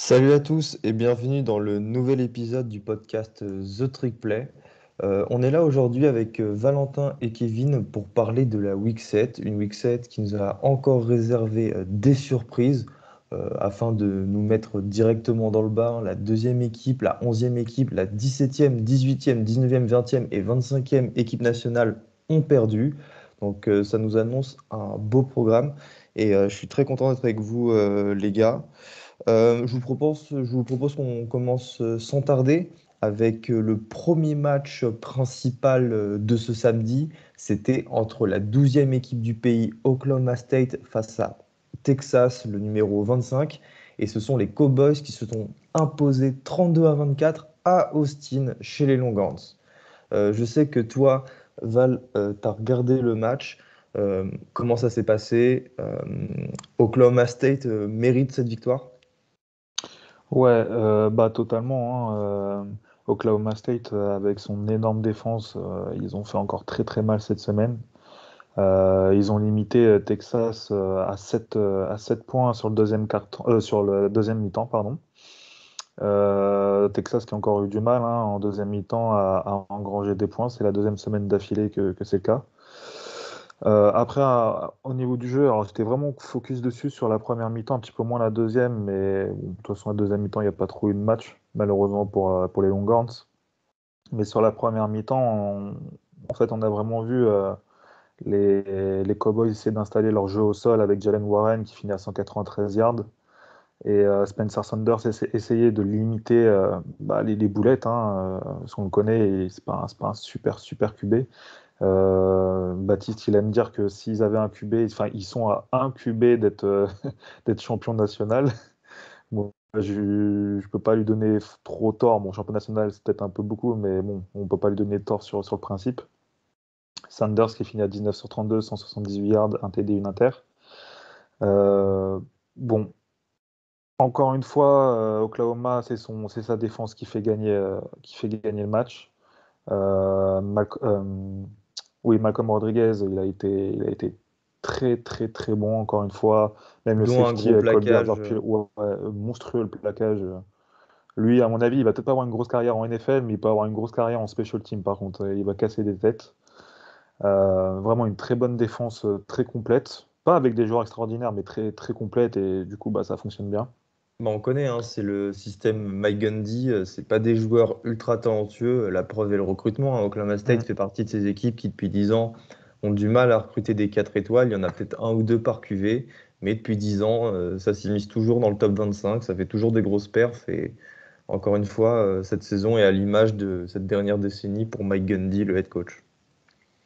Salut à tous et bienvenue dans le nouvel épisode du podcast The Trick Play. On est là aujourd'hui avec Valentin et Kevin pour parler de la Week 7, une Week 7 qui nous a encore réservé des surprises afin de nous mettre directement dans le bain. La deuxième équipe, la onzième équipe, la 17e, 18e, 19e, 20e et 25e équipe nationale ont perdu. Donc ça nous annonce un beau programme et je suis très content d'être avec vous les gars. Je vous propose qu'on commence sans tarder avec le premier match principal de ce samedi. C'était entre la 12e équipe du pays, Oklahoma State, face à Texas, le numéro 25. Et ce sont les Cowboys qui se sont imposés 32-24 à Austin, chez les Longhorns. Je sais que toi, Val, tu as regardé le match. Comment ça s'est passé? Oklahoma State mérite cette victoire? Ouais, totalement, hein. Oklahoma State, avec son énorme défense, ils ont fait encore très très mal cette semaine. Ils ont limité Texas à 7 points sur le sur le deuxième mi-temps, pardon. Texas qui a encore eu du mal, hein, en deuxième mi-temps à engranger des points. C'est la deuxième semaine d'affilée que c'est le cas. Après, au niveau du jeu, alors j'étais vraiment focus dessus sur la première mi-temps, un petit peu moins la deuxième, mais bon, de toute façon, la deuxième mi-temps, il n'y a pas trop eu de match, malheureusement pour les Longhorns. Mais sur la première mi-temps, en fait, on a vraiment vu les Cowboys essayer d'installer leur jeu au sol avec Jalen Warren qui finit à 193 yards et Spencer Sanders essayer de limiter les boulettes, hein, parce qu'on le connaît, et c'est pas un super super QB. Baptiste, il aime dire que s'ils avaient un QB, enfin, ils sont à un QB d'être d'être champion national. Bon, je peux pas lui donner trop tort. Bon, champion national, c'est peut-être un peu beaucoup, mais bon, on peut pas lui donner tort sur le principe. Sanders qui finit à 19 sur 32, 178 yards, un TD, une inter. Euh, bon, encore une fois, Oklahoma, c'est sa défense qui fait gagner le match. Euh, Malc- euh, oui, Malcolm Rodriguez, il a été très, très, très bon, encore une fois. Même le Dont un safety, gros Colby plaquage. Harvard, ouais, ouais, monstrueux le plaquage. Lui, à mon avis, il va peut-être pas avoir une grosse carrière en NFL, mais il peut avoir une grosse carrière en special team, par contre. Il va casser des têtes. Vraiment une très bonne défense, très complète. Pas avec des joueurs extraordinaires, mais très, très complète, et du coup, ça fonctionne bien. Bah, on connaît, hein, c'est le système Mike Gundy. C'est pas des joueurs ultra talentueux. La preuve est le recrutement, hein. Oklahoma State Mm. fait partie de ces équipes qui, depuis 10 ans, ont du mal à recruter des 4 étoiles. Il y en a peut-être un ou deux par QV. Mais depuis 10 ans, ça s'immisce toujours dans le top 25. Ça fait toujours des grosses perfs. Et encore une fois, cette saison est à l'image de cette dernière décennie pour Mike Gundy, le head coach.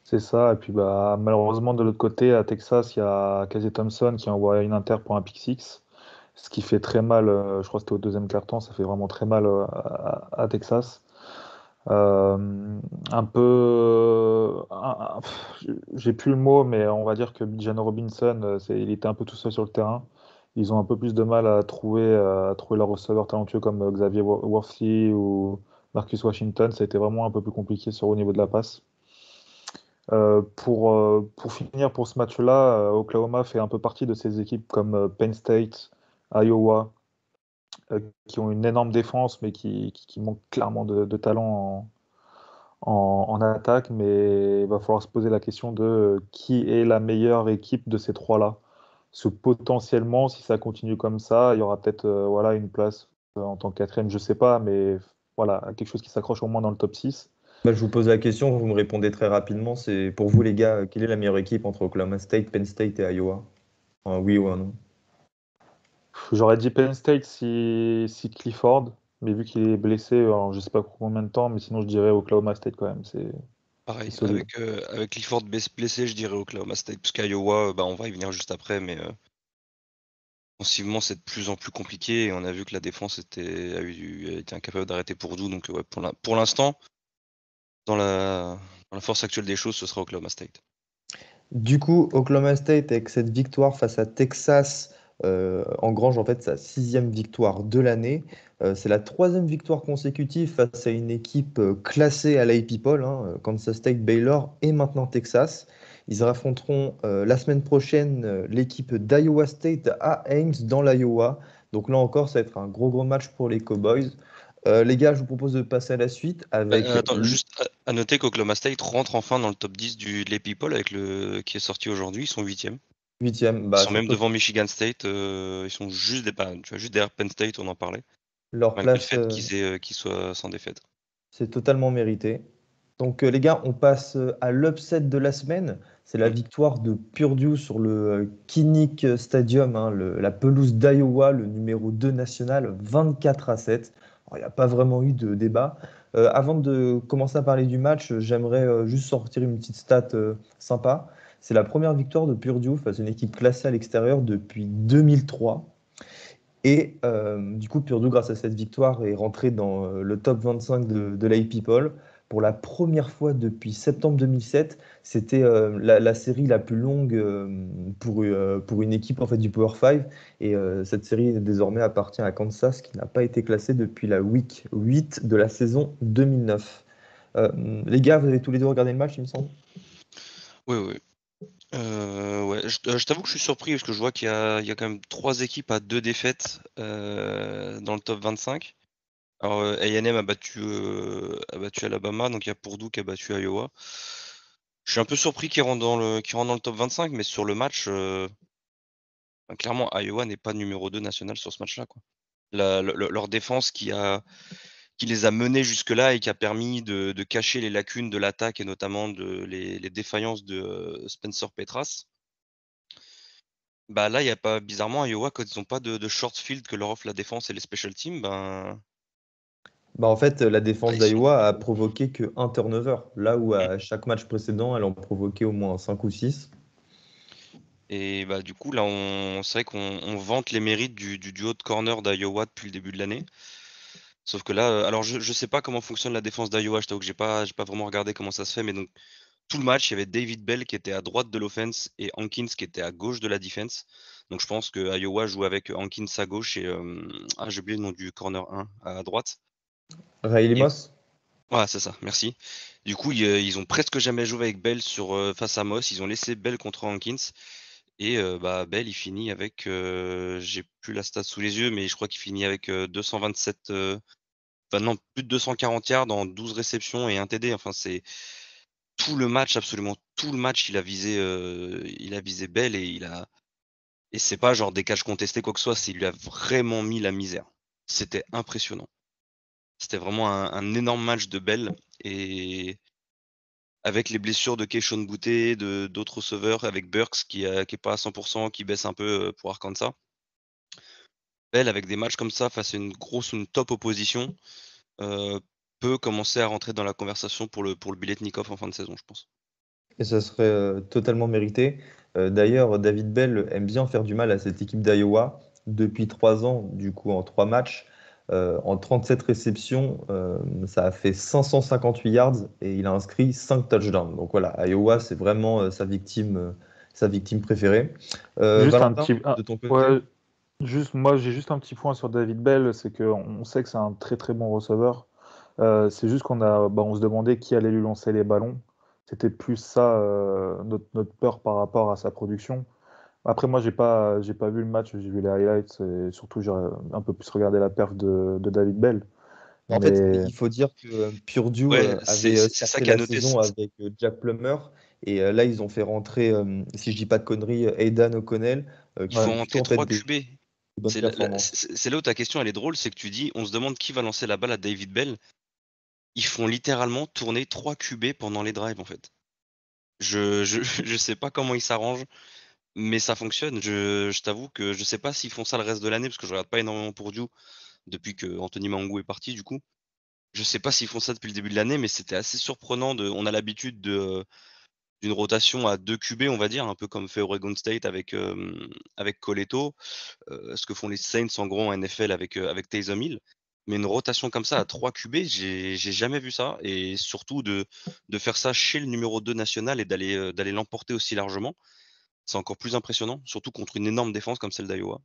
C'est ça. Et puis, malheureusement, de l'autre côté, à Texas, il y a Casey Thompson qui envoie une inter pour un pick six. Ce qui fait très mal, je crois que c'était au deuxième quart-temps, ça fait vraiment très mal à Texas. Euh, un peu, j'ai plus le mot, mais on va dire que Bijan Robinson, il était un peu tout seul sur le terrain. Ils ont un peu plus de mal à trouver leurs receveurs talentueux comme Xavier Worthy ou Marcus Washington. Ça a été vraiment un peu plus compliqué au niveau de la passe. Pour finir pour ce match-là, Oklahoma fait un peu partie de ces équipes comme Penn State, Iowa, qui ont une énorme défense, mais qui manquent clairement de talent en attaque. Mais il va falloir se poser la question de qui est la meilleure équipe de ces trois-là. Parce que potentiellement, si ça continue comme ça, il y aura peut-être voilà, une place en tant que quatrième, je sais pas, mais voilà, quelque chose qui s'accroche au moins dans le top 6. Bah, je vous pose la question, vous me répondez très rapidement. C'est pour vous, les gars, quelle est la meilleure équipe entre Oklahoma State, Penn State et Iowa? Un oui ou un non? J'aurais dit Penn State si Clifford, mais vu qu'il est blessé, alors je sais pas pour combien de temps, mais sinon je dirais Oklahoma State quand même, c'est Pareil, solide. avec Clifford blessé, je dirais Oklahoma State, parce qu'Iowa, on va y venir juste après, mais offensivement, c'est de plus en plus compliqué, et on a vu que la défense a été incapable d'arrêter Purdue, donc ouais, pour l'instant, dans la force actuelle des choses, ce sera Oklahoma State. Du coup, Oklahoma State, avec cette victoire face à Texas, engrange en fait sa sixième victoire de l'année. C'est la troisième victoire consécutive face à une équipe classée à l'AP Poll, hein, Kansas State, Baylor et maintenant Texas. Ils affronteront la semaine prochaine l'équipe d'Iowa State à Ames dans l'Iowa. Donc là encore, ça va être un gros match pour les Cowboys. Les gars, je vous propose de passer à la suite avec Attends, juste à noter qu'Oklahoma State rentre enfin dans le top 10 de les People avec qui est sorti aujourd'hui. Ils sont 8e. huitième. Ils Bah, sont même devant Michigan State. Ils sont juste, tu vois, juste derrière Penn State, on en parlait. leur Malgré le place, fait qu'ils soient sans défaite. c'est totalement mérité. Donc les gars, on passe à l'upset de la semaine. C'est la Mm. victoire de Purdue sur le Kinnick Stadium, hein, la pelouse d'Iowa, le numéro 2 national, 24-7. Alors, il n'y a pas vraiment eu de débat. Avant de commencer à parler du match, j'aimerais juste sortir une petite stat sympa. C'est la première victoire de Purdue face à une équipe classée à l'extérieur depuis 2003. Et du coup, Purdue, grâce à cette victoire, est rentré dans le top 25 de l'A People. Pour la première fois depuis septembre 2007, c'était la série la plus longue pour une équipe en fait, du Power 5. Et cette série désormais appartient à Kansas, qui n'a pas été classée depuis la week 8 de la saison 2009. Euh, les gars, vous avez tous les deux regardé le match, il me semble? Oui, oui. Ouais, je t'avoue que je suis surpris parce que je vois qu'il y a quand même 3 équipes à 2 défaites dans le top 25. Alors, A&M a battu Alabama, donc il y a Purdue qui a battu Iowa. Je suis un peu surpris qu'ils rentrent dans le top 25, mais sur le match, clairement, Iowa n'est pas numéro 2 national sur ce match-là, quoi. Leur défense qui les a menés jusque-là et qui a permis de cacher les lacunes de l'attaque et notamment les défaillances de Spencer Petras. Bah là, il y a pas bizarrement Iowa quand ils ont pas de short field que leur offre la défense et les special teams, Bah, en fait, la défense ils sont d'Iowa a provoqué que un turnover, là où à chaque match précédent, elle en provoquait au moins 5 ou 6. et bah du coup là c'est vrai qu'on vante les mérites du duo de corner d'Iowa depuis le début de l'année. Sauf que là, alors je sais pas comment fonctionne la défense d'Iowa, je t'avoue que j'ai pas vraiment regardé comment ça se fait, mais donc tout le match, il y avait David Bell qui était à droite de l'offense et Hankins qui était à gauche de la defense. Donc je pense que Iowa joue avec Hankins à gauche et j'ai oublié le nom du corner 1 à droite. Riley Et Moss? ouais, c'est ça, merci. Du coup, ils ont presque jamais joué avec Bell face à Moss. Ils ont laissé Bell contre Hankins. Et bah, Bell, il finit avec, j'ai plus la stat sous les yeux, mais je crois qu'il finit avec 227, enfin non, plus de 240 yards dans 12 réceptions et un TD. Enfin, c'est tout le match, absolument tout le match, il a visé Bell et c'est pas genre des catchs contestés, quoi que ce soit, il lui a vraiment mis la misère. C'était impressionnant. C'était vraiment un énorme match de Bell et avec les blessures de Keishon Boutte, d'autres receveurs, avec Burks qui est pas à 100%, qui baisse un peu pour Arkansas. Bell, avec des matchs comme ça, face à une top opposition, peut commencer à rentrer dans la conversation pour le Biletnikoff en fin de saison, je pense. Et ça serait totalement mérité. D'ailleurs, David Bell aime bien faire du mal à cette équipe d'Iowa depuis 3 ans, du coup en 3 matchs. En 37 réceptions, ça a fait 558 yards et il a inscrit 5 touchdowns. Donc voilà, Iowa, c'est vraiment sa victime préférée. Juste un Valentin, petit. de ton côté? Ouais, moi, j'ai juste un petit point sur David Bell, c'est qu'on sait que c'est un très très bon receveur. C'est juste on se demandait qui allait lui lancer les ballons. C'était plus ça notre peur par rapport à sa production. Après, moi, j'ai pas vu le match, j'ai vu les highlights et surtout j'ai un peu plus regardé la perf de David Bell. En fait, Mais il faut dire que Purdue Ouais, avait c'est ça starté qui a la noté. saison avec Jack Plummer et là ils ont fait rentrer, si je dis pas de conneries, Aidan O'Connell Il qui faut font plutôt rentrer en fait 3 des QB. bonnes performances. C'est là où ta question elle est drôle, c'est que tu dis, on se demande qui va lancer la balle à David Bell. Ils font littéralement tourner 3 QB pendant les drives en fait. Je sais pas comment ils s'arrangent, mais ça fonctionne. Je t'avoue que je sais pas s'ils font ça le reste de l'année parce que je regarde pas énormément pour Purdue depuis que Anthony Mangou est parti du coup. Je sais pas s'ils font ça depuis le début de l'année, mais c'était assez surprenant on a l'habitude d'une rotation à 2 QB, on va dire, un peu comme fait Oregon State avec Coletto, ce que font les Saints en gros en NFL avec Taysom Hill. Mais une rotation comme ça à 3 QB, j'ai jamais vu ça. Et surtout de faire ça chez le numéro 2 national et d'aller l'emporter aussi largement, c'est encore plus impressionnant, surtout contre une énorme défense comme celle d'Iowa.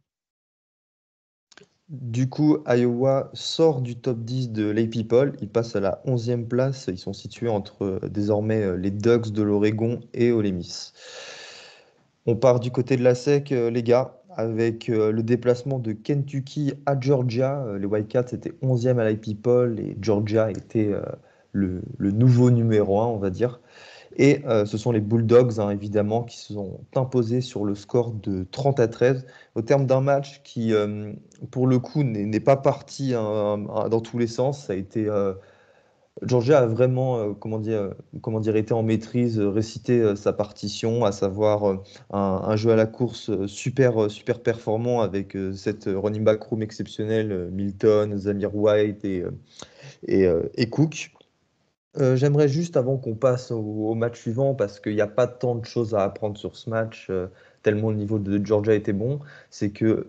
Du coup, Iowa sort du top 10 de l'A People, ils passent à la 11e place, ils sont situés entre désormais les Ducks de l'Oregon et Ole Miss. On part du côté de la SEC, les gars. avec le déplacement de Kentucky à Georgia. Les Wildcats étaient 11e à l'IP Poll et Georgia était le nouveau numéro 1, on va dire. Et ce sont les Bulldogs, hein, évidemment, qui se sont imposés sur le score de 30-13, au terme d'un match qui, pour le coup, n'est pas parti hein, dans tous les sens. Ça a été, Georgia a vraiment, comment dire, été en maîtrise, récité sa partition, à savoir un jeu à la course super performant avec cette running back room exceptionnelle, Milton, Zamir White et Cook. J'aimerais juste, avant qu'on passe au match suivant, parce qu'il n'y a pas tant de choses à apprendre sur ce match, tellement le niveau de Georgia était bon, c'est que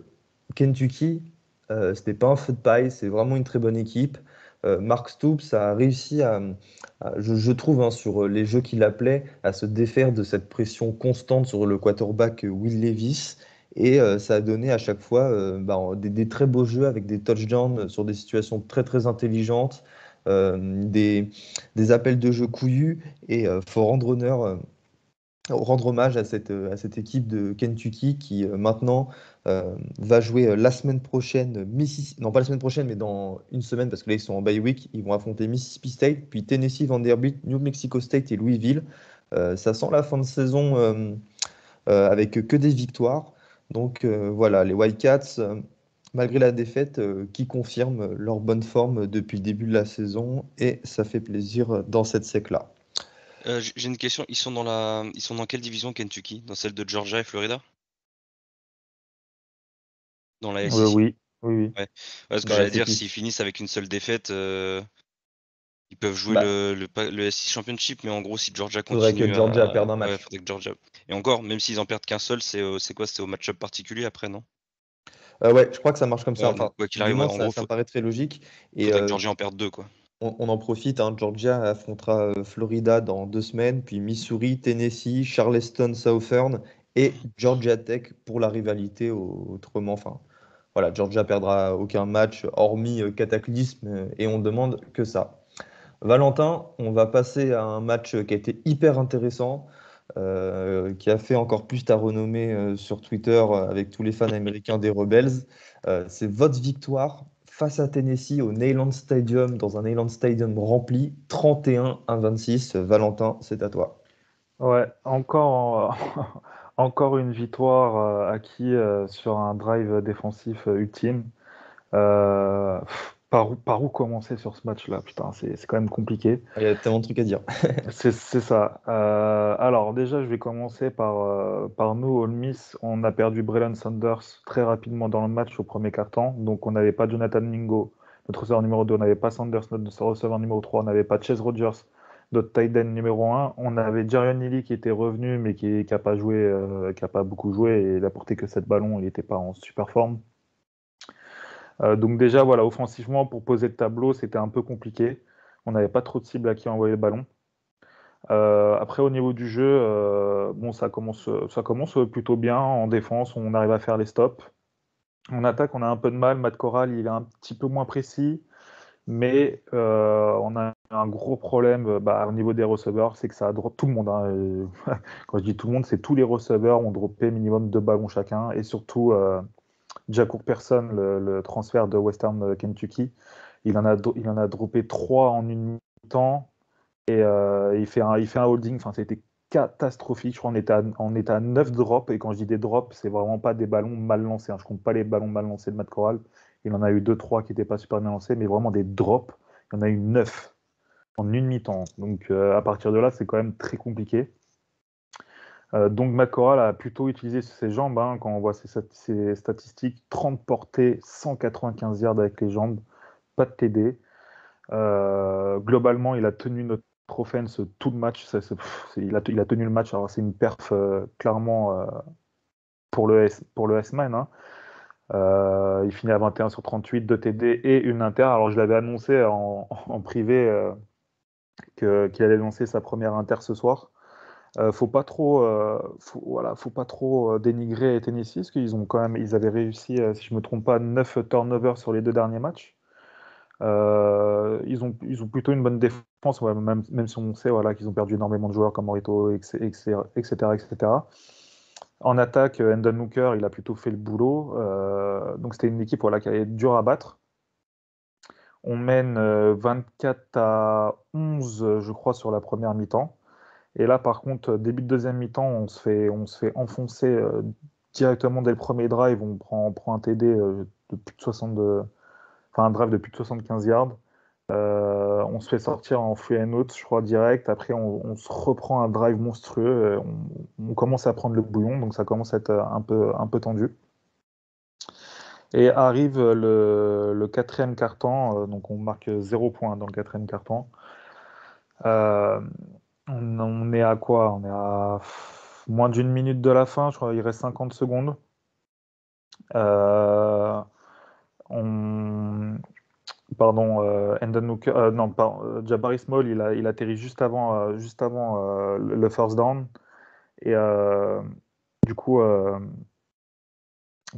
Kentucky, ce n'est pas un feu de paille, c'est vraiment une très bonne équipe. Mark Stoops a réussi je trouve, hein, sur les jeux qu'il appelait, à se défaire de cette pression constante sur le quarterback Will Levis. Et ça a donné à chaque fois des très beaux jeux avec des touchdowns sur des situations très intelligentes, euh, des, des appels de jeu couillus. Et faut rendre hommage à cette équipe de Kentucky qui maintenant va jouer la semaine prochaine, non pas la semaine prochaine, mais dans une semaine, parce que là ils sont en bye week, ils vont affronter Mississippi State, puis Tennessee, Vanderbilt, New Mexico State et Louisville. Ça sent la fin de saison avec que des victoires. Donc voilà, les Wildcats, malgré la défaite, qui confirment leur bonne forme depuis le début de la saison, et ça fait plaisir dans cette sec-là. J'ai une question. Ils sont dans quelle division Kentucky? Dans celle de Georgia et Florida? Dans la SEC? Oui, oui. Ouais. Ouais, ce que Dans la j'allais dire, SEC. s'ils finissent avec une seule défaite, ils peuvent jouer Bah, le SEC Championship, mais en gros, si Georgia faudrait que continue Georgia perde un ouais, match. faudrait que Georgia. Et encore, même s'ils en perdent qu'un seul, c'est quoi? C'est au match-up particulier après, non? Ouais, je crois que ça marche comme ça. Ouais, donc Enfin, quoi qu'il du arrive, ouais, moins, en gros, ça me paraît très logique. Et faudrait que Georgia en perde deux, quoi. on en profite, hein, Georgia affrontera Florida dans 2 semaines, puis Missouri, Tennessee, Charleston, Southern et Georgia Tech pour la rivalité. Autrement, enfin, voilà, Georgia perdra aucun match hormis Cataclysme et on demande que ça. Valentin, on va passer à un match qui a été hyper intéressant, qui a fait encore plus ta renommée sur Twitter avec tous les fans américains des Rebels. C'est votre victoire face à Tennessee au Neyland Stadium, dans un Neyland Stadium rempli, 31-26. Valentin, c'est à toi. Ouais, encore, encore une victoire acquise sur un drive défensif ultime. Par où commencer sur ce match-là? Putain, c'est quand même compliqué. Il y a tellement de trucs à dire. C'est ça. Alors déjà, je vais commencer par nous, Ole Miss. On a perdu Braylon Sanders très rapidement dans le match au premier quart-temps. Donc on n'avait pas Jonathan Mingo, notre receveur numéro 2. On n'avait pas Sanders, notre receveur numéro 3. On n'avait pas Chase Rogers, notre tight end numéro 1. On avait Jarion Neely qui était revenu, mais qui n'a pas joué, qui a pas beaucoup joué. Et il a porté que 7 ballons. Il n'était pas en super forme. Donc déjà, voilà, offensivement, pour poser le tableau, c'était un peu compliqué. On n'avait pas trop de cibles à qui envoyer le ballon. Après, au niveau du jeu, bon, ça commence plutôt bien. En défense, on arrive à faire les stops. En attaque, on a un peu de mal. Matt Corral, il est un petit peu moins précis. Mais on a un gros problème au niveau des receveurs, c'est que ça a drop tout le monde, hein. Quand je dis tout le monde, c'est tous les receveurs ont droppé minimum 2 ballons chacun. Et surtout, Jack Person, le transfert de Western Kentucky, il en a droppé 3 en une mi-temps. Et il fait un holding, enfin, ça a été catastrophique. Je crois on était à 9 drops. Et quand je dis des drops, c'est vraiment pas des ballons mal lancés, hein. Je compte pas les ballons mal lancés de Matt Corral. Il en a eu 2-3 qui n'étaient pas super bien lancés, mais vraiment des drops. Il y en a eu 9 en une mi-temps. Donc à partir de là, c'est quand même très compliqué. Donc Matt Corral a plutôt utilisé ses jambes, hein, quand on voit ses statistiques. 30 portées, 195 yards avec les jambes, pas de TD. Globalement, il a tenu notre offense tout le match. Il a tenu le match. Alors, c'est une perf clairement pour le S-Man, hein. Il finit à 21 sur 38, 2 TD et une inter. Alors, je l'avais annoncé en privé qu'il allait lancer sa première inter ce soir. Faut pas trop, faut pas trop dénigrer Tennessee, parce ils avaient réussi, si je me trompe pas, 9 turnovers sur les 2 derniers matchs. Ils ont plutôt une bonne défense, ouais, même si on sait, voilà, qu'ils ont perdu énormément de joueurs comme Morito, etc. En attaque, Hendon Hooker, il a plutôt fait le boulot. Donc c'était une équipe voilà, qui allait être dure à battre. On mène 24-11, je crois, sur la première mi-temps. Et là, par contre, début de deuxième mi-temps, on se fait enfoncer directement dès le premier drive. On prend un TD de plus de 62, enfin un drive de plus de 75 yards. On se fait sortir en free and out, je crois, direct. Après, on se reprend un drive monstrueux. On commence à prendre le bouillon, donc ça commence à être un peu tendu. Et arrive le quatrième quart-temps, donc on marque 0 point dans le quatrième quart-temps. Euh, on est à quoi? On est à moins d'une minute de la fin, je crois, il reste 50 secondes. Euh, on... Pardon, Hendon Hooker, non, Jabari Small, il atterrit juste avant le first down. Et du coup,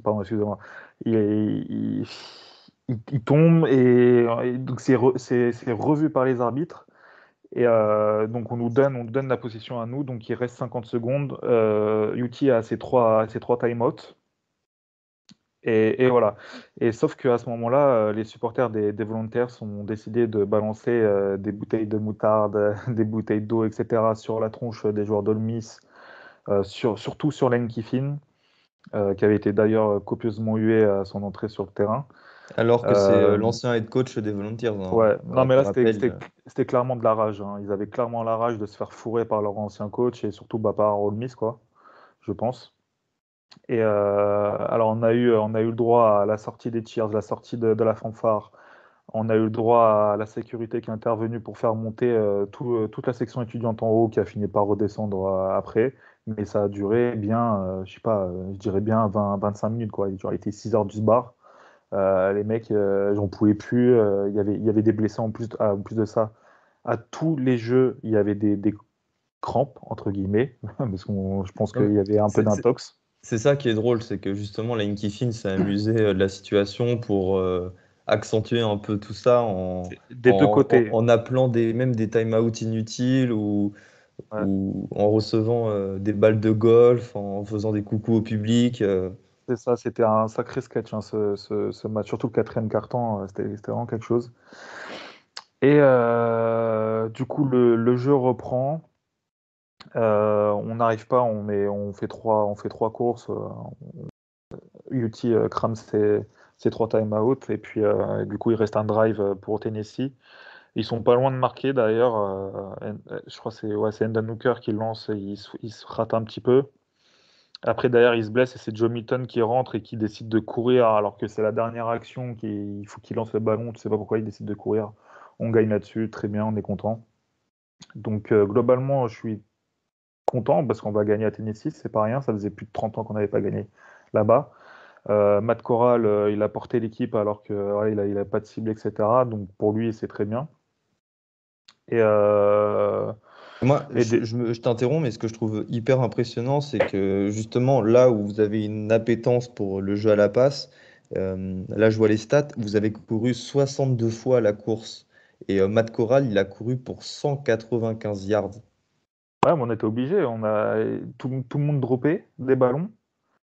pardon, excusez-moi, il, il- il tombe et donc c'est revu par les arbitres. Et donc on nous donne la position à nous, donc il reste 50 secondes. UT a ses trois time-out. Et voilà. Et sauf qu'à ce moment-là, les supporters des Volunteers ont décidé de balancer des bouteilles de moutarde, des bouteilles d'eau, etc. sur la tronche des joueurs d'Ole Miss, surtout sur Lane Kiffin, qui avait été d'ailleurs copieusement hué à son entrée sur le terrain. Alors que c'est Euh, l'ancien head coach des Volunteers, hein, ouais, non mais pour là c'était rappel. c'était clairement de la rage, hein. Ils avaient clairement la rage de se faire fourrer par leur ancien coach et surtout par Ole Miss, quoi, je pense. Et alors on a eu le droit à la sortie des cheers, la sortie de la fanfare. On a eu le droit à la sécurité qui est intervenue pour faire monter toute la section étudiante en haut qui a fini par redescendre après. Mais ça a duré bien, je sais pas, je dirais bien 20-25 minutes, quoi. Il a été 6 heures du bar. Les mecs, j'en pouvais plus. Il y avait des blessés en plus de ça. À tous les jeux, il y avait des crampes, entre guillemets, parce que je pense Non, mais qu'il y avait un peu c'est c'est- d'intox. c'est ça qui est drôle, c'est que justement, Lane Kiffin s'est amusé de la situation pour accentuer un peu tout ça Des deux côtés. en appelant même des time-out inutiles Ouais. ou en recevant des balles de golf, en faisant des coucous au public. C'est ça, c'était un sacré sketch, hein, ce match, surtout le quatrième quart-temps, c'était vraiment quelque chose. Et du coup, le jeu reprend. On n'arrive pas, on fait trois courses. UT crame ses trois time-out. Et puis, du coup, il reste un drive pour Tennessee. Ils sont pas loin de marquer d'ailleurs. Je crois que c'est Hendon Hooker qui lance et il se rate un petit peu. Après, derrière, il se blesse et c'est Joe Milton qui rentre et qui décide de courir alors que c'est la dernière action. Il faut qu'il lance le ballon. Tu sais pas pourquoi il décide de courir. On gagne là-dessus. Très bien, on est content. Donc, globalement, je suis content parce qu'on va gagner à Tennessee. C'est pas rien. Ça faisait plus de 30 ans qu'on n'avait pas gagné là-bas. Matt Corral, il a porté l'équipe alors que ouais, il a pas de cible, etc. Donc, pour lui, c'est très bien. Et, Moi, et des- je t'interromps, mais ce que je trouve hyper impressionnant, c'est que justement, là où vous avez une appétence pour le jeu à la passe, là je vois les stats, vous avez couru 62 fois la course. Et Matt Corral, il a couru pour 195 yards. ouais, mais on était obligé. Tout le monde droppait des ballons.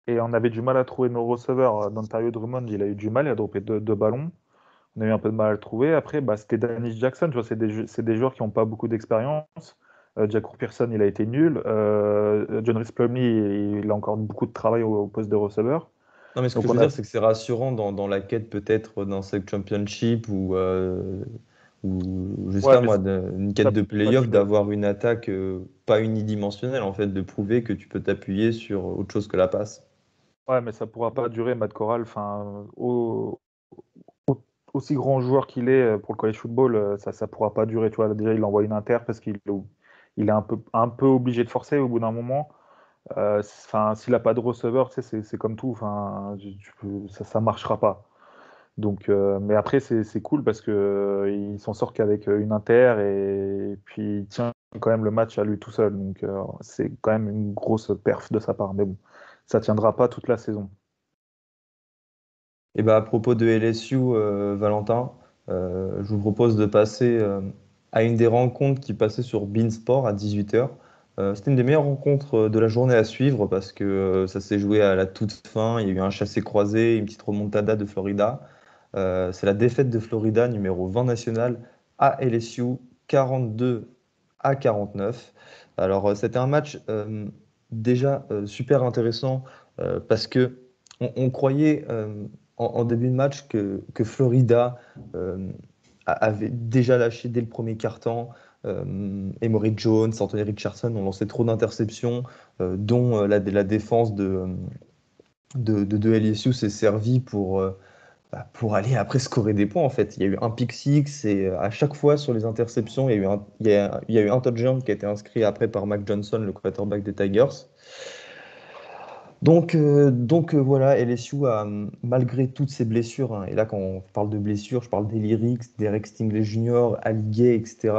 Et on avait du mal à trouver nos receveurs. Dontario Drummond, il a eu du mal, il a droppé deux ballons. On a eu un peu de mal à le trouver. Après, bah, c'était Dennis Jackson, tu vois, c'est des joueurs qui n'ont pas beaucoup d'expérience. Jack Pearson, il a été nul. John Rhys Plumlee, il a encore beaucoup de travail au poste de receveur. Non, mais ce que Donc je on veux a, dire, c'est que c'est rassurant dans la quête peut-être d'un sec championship ou je sais ouais, pas mais moi, une quête ça de peut pas playoff, durer. d'avoir une attaque pas unidimensionnelle, en fait, de prouver que tu peux t'appuyer sur autre chose que la passe. Ouais, mais ça pourra pas durer, Matt Corral. Enfin, aussi grand joueur qu'il est pour le college football, ça pourra pas durer. Tu vois, déjà, il envoie une inter parce qu'il est un peu obligé de forcer au bout d'un moment. Enfin, s'il n'a pas de receveur, tu sais, c'est comme tout. Enfin, ça marchera pas. Donc, mais après, c'est cool parce que il s'en sort qu'avec une inter et puis il tient quand même le match à lui tout seul. Donc, c'est quand même une grosse perf de sa part. Mais bon, ça tiendra pas toute la saison. Et bah, à propos de LSU, Valentin, je vous propose de passer à une des rencontres qui passait sur Beansport à 18h. C'était une des meilleures rencontres de la journée à suivre parce que ça s'est joué à la toute fin. Il y a eu un chassé-croisé, une petite remontada de Florida. C'est la défaite de Florida, numéro 20 national, à LSU, 42-49. Alors, c'était un match déjà super intéressant parce que on croyait en début de match que Florida euh, avait déjà lâché dès le premier quart-temps. Emory Jones, Anthony Richardson ont lancé trop d'interceptions, dont la défense de LSU s'est servie pour aller après scorer des points en fait. Il y a eu un pick six et à chaque fois sur les interceptions, il y a eu un touchdown qui a été inscrit après par Mac Johnson, le quarterback des Tigers. Donc voilà, LSU a, malgré toutes ses blessures, hein, et là quand on parle de blessures, je parle d'Elirix, Derek Stingley Jr., Ali Gay, etc.,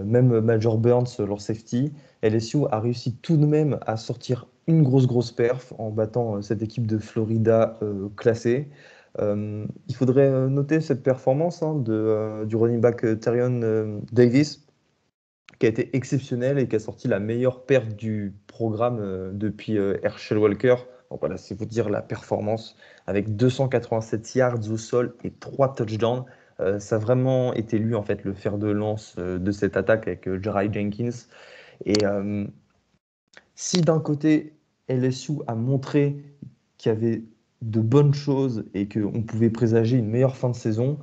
même Major Burns, leur safety, LSU a réussi tout de même à sortir une grosse perf en battant cette équipe de Florida classée. Il faudrait noter cette performance hein, du running back Tyrion Davis, qui a été exceptionnel et qui a sorti la meilleure perte du programme depuis Herschel Walker. Donc voilà, c'est vous dire la performance avec 287 yards au sol et 3 touchdowns. Ça a vraiment été lui en fait le fer de lance de cette attaque avec Jari Jenkins. Et si d'un côté LSU a montré qu'il y avait de bonnes choses et qu'on pouvait présager une meilleure fin de saison,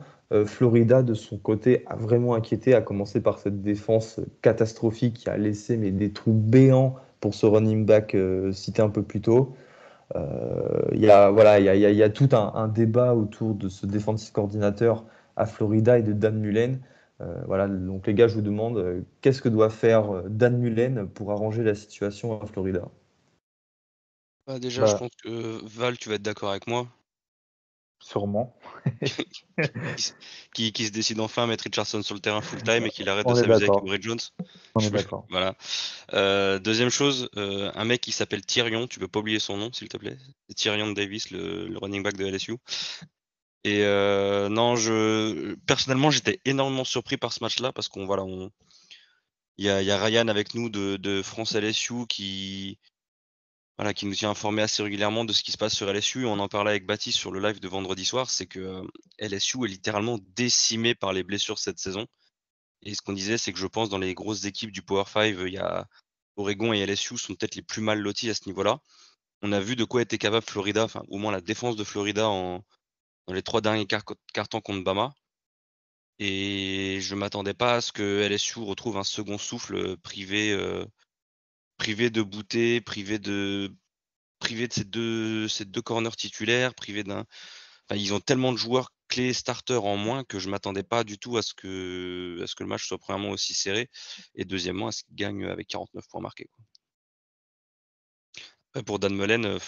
Florida, de son côté, a vraiment inquiété, à commencer par cette défense catastrophique qui a laissé des trous béants pour ce running back cité un peu plus tôt. Voilà, il y a tout un débat autour de ce defensive coordinateur à Florida et de Dan Mullen. Voilà, donc les gars, je vous demande, qu'est-ce que doit faire Dan Mullen pour arranger la situation à Florida? Bah, déjà, je Bah, pense que Val, tu vas être d'accord avec moi, sûrement. qui, qui se décide enfin à mettre Richardson sur le terrain full-time et qu'il arrête de On est s'amuser avec d'accord. Emory Jones. On est d'accord. Voilà. Deuxième chose, un mec qui s'appelle Tyrion, tu peux pas oublier son nom, s'il te plaît. C'est Tyrion Davis, le running back de LSU. Et non, personnellement, j'étais énormément surpris par ce match-là parce qu'on voilà, il y a Ryan avec nous de France LSU qui voilà, qui nous tient informés assez régulièrement de ce qui se passe sur LSU. On en parlait avec Baptiste sur le live de vendredi soir, c'est que LSU est littéralement décimé par les blessures cette saison. Et ce qu'on disait, c'est que je pense dans les grosses équipes du Power 5, il y a Oregon et LSU sont peut-être les plus mal lotis à ce niveau-là. On a vu de quoi était capable Florida, enfin au moins la défense de Florida dans les 3 derniers cartons contre Bama. Et je m'attendais pas à ce que LSU retrouve un second souffle privé de Boutte, privé de ces deux corners titulaires, privé d'un. Enfin, ils ont tellement de joueurs clés starters en moins que je m'attendais pas du tout à ce que le match soit premièrement aussi serré et deuxièmement à ce qu'ils gagnent avec 49 points marqués, quoi. Pour Dan Mullen,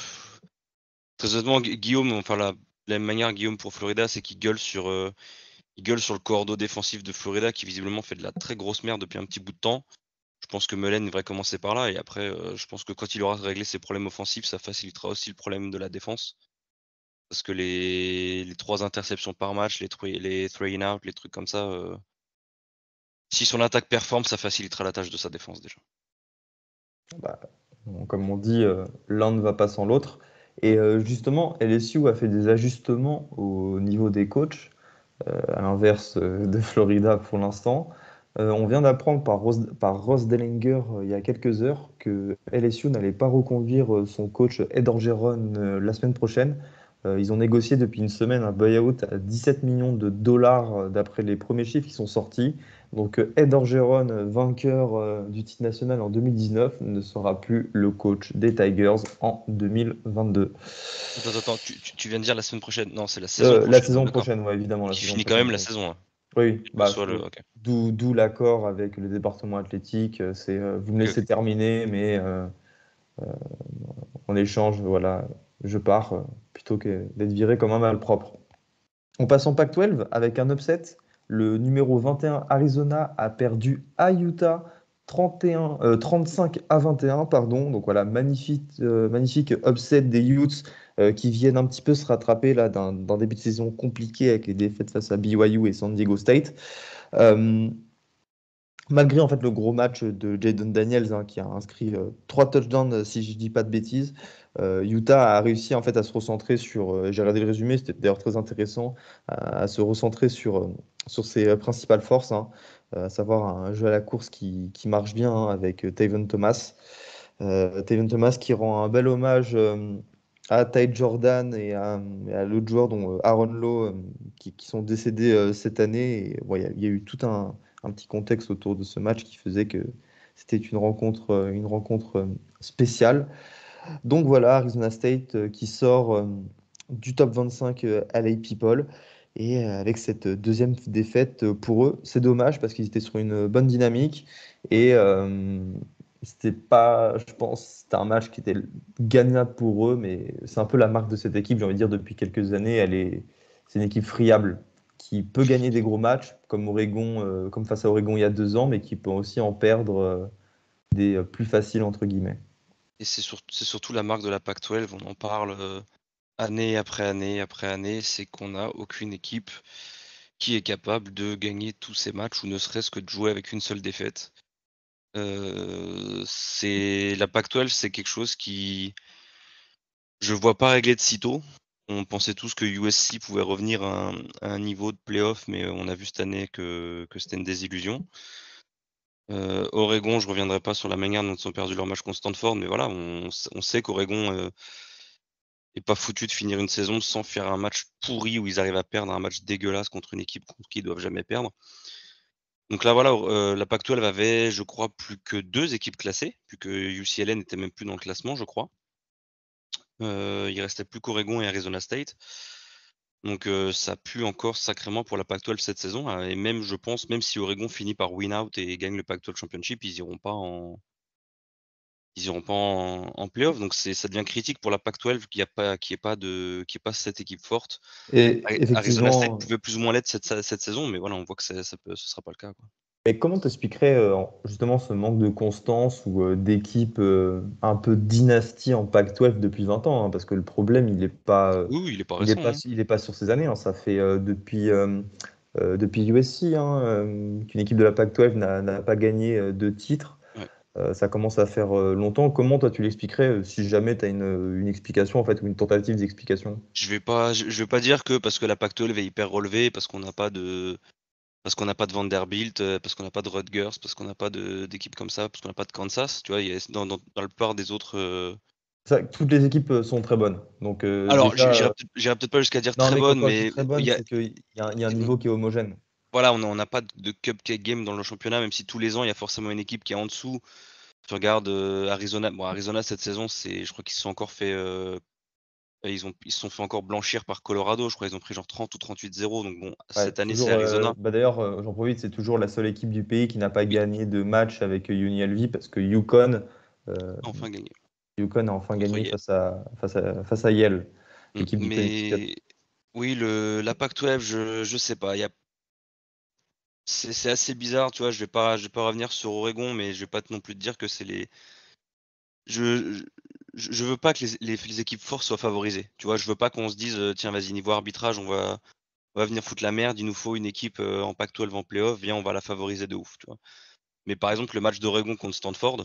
très honnêtement, Guillaume, enfin la même manière Guillaume pour Florida, c'est il gueule sur le cordeau défensif de Florida qui visiblement fait de la très grosse merde depuis un petit bout de temps. Je pense que Mullen devrait commencer par là et après, je pense que quand il aura réglé ses problèmes offensifs, ça facilitera aussi le problème de la défense. Parce que les 3 interceptions par match, les 3 and out, les trucs comme ça, si son attaque performe, ça facilitera la tâche de sa défense déjà. Bah, comme on dit, l'un ne va pas sans l'autre. Et justement, LSU a fait des ajustements au niveau des coachs, à l'inverse de Florida pour l'instant. On vient d'apprendre par Ross Dellinger il y a quelques heures que LSU n'allait pas reconduire son coach Ed Orgeron la semaine prochaine. Ils ont négocié depuis une semaine un buyout à 17 millions de dollars d'après les premiers chiffres qui sont sortis. Donc Ed Orgeron, vainqueur du titre national en 2019, ne sera plus le coach des Tigers en 2022. Attends, tu viens de dire la semaine prochaine? Non, c'est la saison La prochaine, saison d'accord. prochaine, ouais, évidemment, la Donc il saison finit quand même prochaine. la Oui, saison, hein. oui, Quel que bah, soit le OK. d'où l'accord avec le département athlétique. C'est vous me OK, laissez OK. terminer, mais en échange, voilà, je pars plutôt que d'être viré comme un malpropre. On passe en Pac-12 avec un upset. Le numéro 21 Arizona a perdu à Utah 35-21, pardon. Donc voilà, magnifique upset des Utes qui viennent un petit peu se rattraper là d'un début de saison compliqué avec les défaites face à BYU et San Diego State. Euh, Malgré en fait le gros match de Jaden Daniels hein, qui a inscrit 3 touchdowns si je dis pas de bêtises, Utah a réussi en fait à se recentrer sur, j'ai regardé le résumé, c'était d'ailleurs très intéressant, à se recentrer sur ses principales forces, hein, à savoir un jeu à la course qui marche bien hein, avec Taven Thomas. Taven Thomas qui rend un bel hommage à Ty Jordan et à l'autre joueur dont Aaron Lowe qui sont décédés cette année. Et, bon, il y a eu tout un petit contexte autour de ce match qui faisait que c'était une rencontre spéciale. Donc voilà, Arizona State qui sort du top 25 LA People. Et avec cette deuxième défaite pour eux, c'est dommage parce qu'ils étaient sur une bonne dynamique. Et c'était pas, je pense, c'était un match qui était gagnable pour eux, mais c'est un peu la marque de cette équipe, j'ai envie de dire, depuis quelques années. C'est une équipe friable qui peut gagner des gros matchs, comme Oregon, comme face à Oregon il y a 2 ans, mais qui peut aussi en perdre des plus faciles, entre guillemets. Et c'est surtout la marque de la Pac-12, on en parle année après année après année, c'est qu'on n'a aucune équipe qui est capable de gagner tous ces matchs ou ne serait-ce que de jouer avec une seule défaite. La Pac-12, c'est quelque chose qui je vois pas régler de sitôt. On pensait tous que USC pouvait revenir à un niveau de playoff, mais on a vu cette année que c'était une désillusion. Oregon, je reviendrai pas sur la manière dont ils ont perdu leur match contre Stanford, mais voilà, on sait qu'Oregon est pas foutu de finir une saison sans faire un match pourri où ils arrivent à perdre un match dégueulasse contre une équipe contre qui ils doivent jamais perdre. Donc là, voilà, la Pac-12 avait, je crois, plus que 2 équipes classées, plus que UCLA n'était même plus dans le classement, je crois. Il restait plus qu'Oregon et Arizona State. Donc ça pue encore sacrément pour la Pac-12 cette saison. Et même, je pense, même si Oregon finit par win out et gagne le Pac-12 Championship, ils iront pas en playoff. Donc ça devient critique pour la Pac-12 qu'il y ait pas cette équipe forte. Et Arizona State effectivement, pouvait plus ou moins l'être cette saison, mais voilà, on voit que ce sera pas le cas, quoi. mais comment t'expliquerais justement ce manque de constance ou d'équipe un peu dynastie en Pac-12 depuis 20 ans hein, parce que le problème, il n'est pas, Oui, oui, il est pas il est récent, pas, hein. il est pas sur ces années. Hein. Ça fait depuis USC hein, qu'une équipe de la Pac-12 n'a pas gagné de titre. Ouais. Ça commence à faire longtemps. Comment toi tu l'expliquerais si jamais tu as une explication en fait ou une tentative d'explication? Je vais pas dire que parce que la Pac-12 est hyper relevée, parce qu'on n'a pas de Vanderbilt, parce qu'on n'a pas de Rutgers, parce qu'on n'a pas d'équipe comme ça, parce qu'on n'a pas de Kansas, tu vois, dans la plupart des autres. Toutes les équipes sont très bonnes. Donc Alors, déjà, j'irai peut-être pas jusqu'à dire non très mais bonne, quand je dis mais très il bonne, y a, c'est qu'il y a un on- niveau qui est homogène. voilà, on n'a pas de cupcake game dans le championnat, même si tous les ans il y a forcément une équipe qui est en dessous. Tu regardes Arizona, bon Arizona cette saison, je crois qu'ils se sont encore fait, ils se sont fait encore blanchir par Colorado, je crois ils ont pris genre 30 ou 38-0, donc bon, Ouais, cette année c'est toujours, Arizona. bah d'ailleurs, j'en profite, c'est toujours la seule équipe du pays qui n'a pas Oui, gagné de match avec UNLV parce que euh, enfin gagné Yukon a enfin contre gagné Yale. face à Yale, l'équipe du Connecticut. Mais oui, la Pac-12, je sais pas. C'est assez bizarre, tu vois. Je vais pas revenir sur Oregon, mais je vais pas non plus te dire que c'est les. Je, je veux pas que les équipes fortes soient favorisées. Tu vois, je veux pas qu'on se dise, tiens, vas-y, niveau arbitrage, on va venir foutre la merde. Il nous faut une équipe en Pac-12 en playoff. Viens, on va la favoriser de ouf, tu vois. Mais par exemple, le match d'Oregon contre Stanford,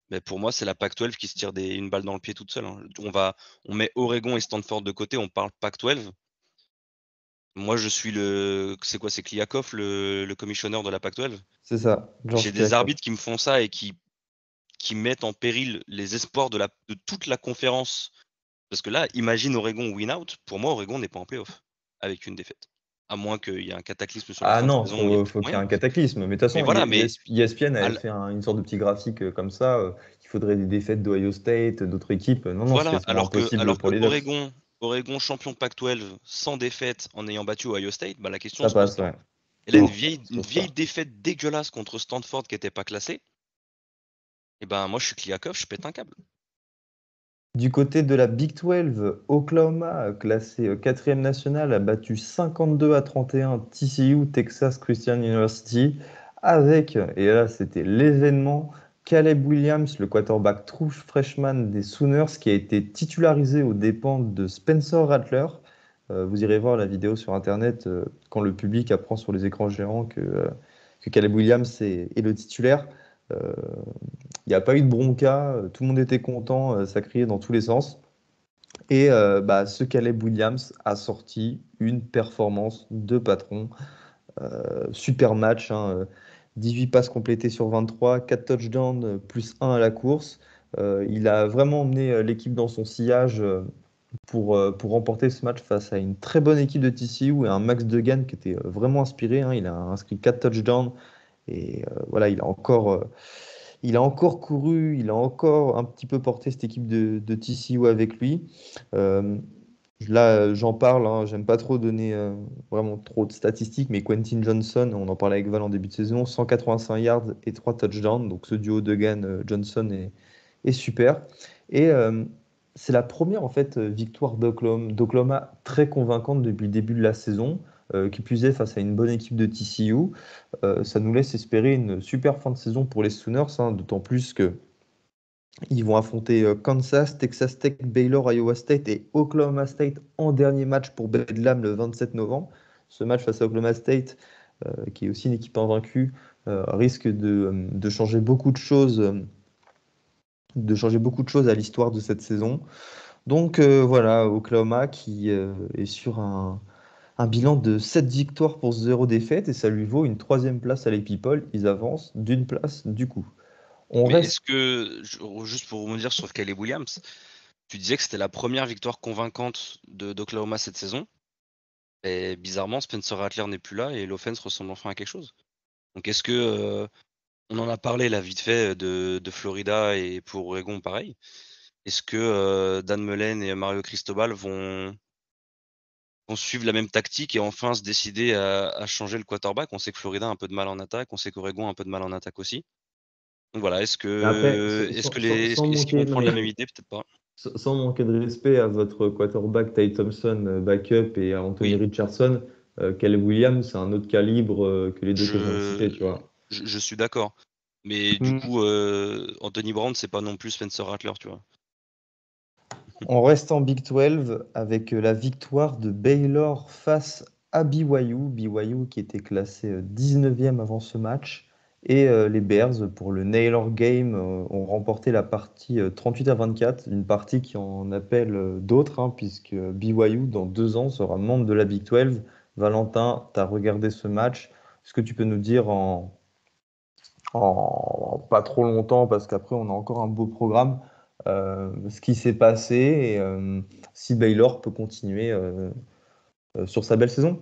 ben, pour moi, c'est la Pac-12 qui se tire une balle dans le pied toute seule, hein. On met Oregon et Stanford de côté, on parle Pac-12. Moi, je suis c'est quoi? C'est Kliakov, le commissionneur de la Pac-12. C'est ça, J'ai George des Kliavkoff. arbitres qui me font ça et qui mettent en péril les espoirs de toute la conférence. Parce que là, imagine Oregon win out. Pour moi, Oregon n'est pas en playoff avec une défaite. À moins qu'il y ait un cataclysme sur la Ah fin de non, saison, il y a faut, peut-être faut qu'il y ait moyen. un cataclysme. Mais de toute Mais façon, voilà, mais ESPN à avait l- fait une sorte de petit graphique comme ça. Il faudrait des défaites d'Ohio State, d'autres équipes. Non, non, voilà, c'est alors que, impossible alors que pour les Ducks. Oregon champion Pac-12 sans défaite en ayant battu Ohio State, bah, la question Ça se pose passe, pas. ouais. Et là, une Non, vieille, ça se une pose vieille pas. défaite dégueulasse contre Stanford qui n'était pas classée, et ben moi je suis Kliakov, je pète un câble. Du côté de la Big 12, Oklahoma, classé quatrième national, a battu 52-31 TCU, Texas Christian University, avec, et là c'était l'événement, Caleb Williams, le quarterback true freshman des Sooners, qui a été titularisé aux dépens de Spencer Rattler. Vous irez voir la vidéo sur Internet quand le public apprend sur les écrans géants que Caleb Williams est le titulaire. Il n'y a pas eu de bronca, tout le monde était content, ça criait dans tous les sens. Et ce Caleb Williams a sorti une performance de patron. Super match, hein, 18 passes complétées sur 23, 4 touchdowns, plus 1 à la course. Il a vraiment emmené l'équipe dans son sillage pour remporter ce match face à une très bonne équipe de TCU et un Max Duggan qui était vraiment inspiré, hein. Il a inscrit 4 touchdowns et voilà, il a encore couru, il a encore un petit peu porté cette équipe de TCU avec lui. Euh, Là, j'en parle, hein, j'aime pas trop donner vraiment trop de statistiques, mais Quentin Johnson, on en parlait avec Val en début de saison, 185 yards et 3 touchdowns. Donc ce duo Duggan-Johnson est super. Et c'est la première en fait victoire d'Oklahoma très convaincante depuis le début de la saison, qui plus est face à une bonne équipe de TCU. Ça nous laisse espérer une super fin de saison pour les Sooners, hein, d'autant plus que ils vont affronter Kansas, Texas Tech, Baylor, Iowa State et Oklahoma State en dernier match pour Bedlam le 27 novembre. Ce match face à Oklahoma State, qui est aussi une équipe invaincue, risque de changer beaucoup de choses à l'histoire de cette saison. Donc voilà, Oklahoma qui est sur un bilan de 7 victoires pour 0 défaites et ça lui vaut une troisième place à l'Epipole. Ils avancent d'une place du coup. On Mais est-ce reste. que, juste pour rebondir sur Caleb Williams, tu disais que c'était la première victoire convaincante d'Oklahoma cette saison. Et bizarrement, Spencer Rattler n'est plus là et l'offense ressemble enfin à quelque chose. Donc est-ce que, on en a parlé là vite fait de Florida et pour Oregon pareil. Est-ce que Dan Mullen et Mario Cristobal vont suivre la même tactique et enfin se décider à changer le quarterback? On sait que Florida a un peu de mal en attaque, on sait qu'Oregon a un peu de mal en attaque aussi. Donc voilà, Mais après, est-ce qu'ils vont prendre la même idée? Peut-être pas. sans manquer de respect à votre quarterback Ty Thompson, backup, et à Anthony Oui, Richardson, Caleb Williams, c'est un autre calibre que les deux que je viens de citer, je, tu vois. je suis d'accord. Mais du Mm. coup, Anthony Brown, c'est pas non plus Spencer Rattler, tu vois. On reste en Big 12 avec la victoire de Baylor face à BYU. BYU qui était classé 19e avant ce match. Et les Bears, pour le Nailor Game, ont remporté la partie 38-24. Une partie qui en appelle d'autres, hein, puisque BYU, dans 2 ans, sera membre de la Big 12. Valentin, tu as regardé ce match. Est-ce que tu peux nous dire en pas trop longtemps, parce qu'après on a encore un beau programme, ce qui s'est passé et si Baylor peut continuer sur sa belle saison.